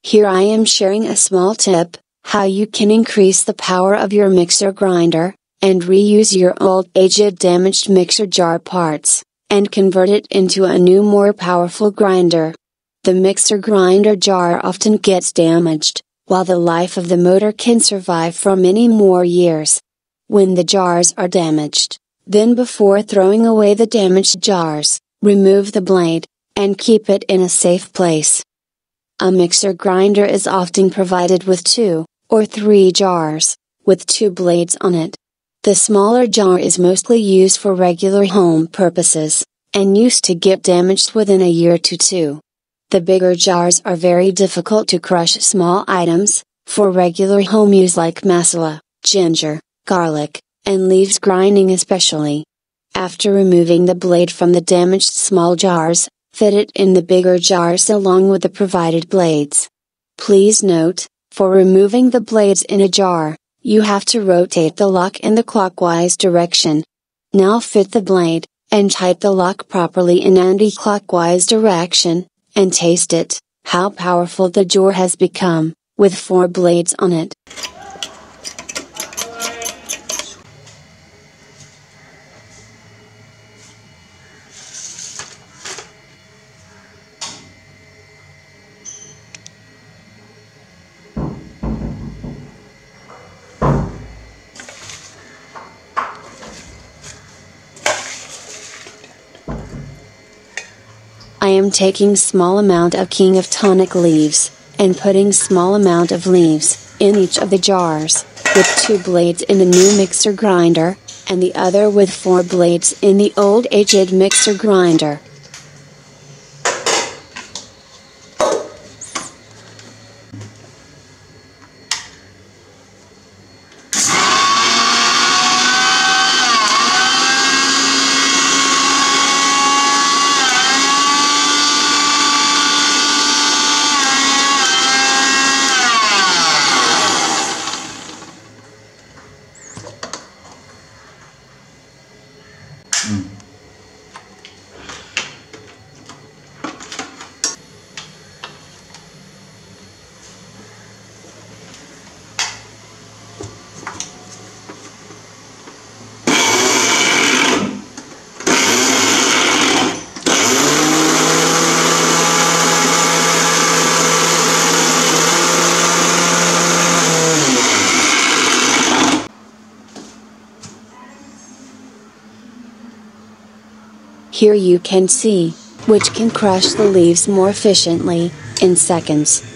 Here I am sharing a small tip, how you can increase the power of your mixer grinder, and reuse your old aged damaged mixer jar parts, and convert it into a new more powerful grinder. The mixer grinder jar often gets damaged, while the life of the motor can survive for many more years. When the jars are damaged, then before throwing away the damaged jars, remove the blade, and keep it in a safe place. A mixer grinder is often provided with 2 or 3 jars, with 2 blades on it. The smaller jar is mostly used for regular home purposes, and used to get damaged within a year to 2. The bigger jars are very difficult to crush small items, for regular home use like masala, ginger, garlic, and leaves grinding especially. After removing the blade from the damaged small jars, fit it in the bigger jars along with the provided blades. Please note, for removing the blades in a jar, you have to rotate the lock in the clockwise direction. Now fit the blade, and tighten the lock properly in anti-clockwise direction, and taste it, how powerful the jar has become, with 4 blades on it. I am taking small amount of king of tonic leaves, and putting small amount of leaves, in each of the jars, with 2 blades in the new mixer grinder, and the other with 4 blades in the old aged mixer grinder. Here you can see, which can crush the leaves more efficiently, in seconds.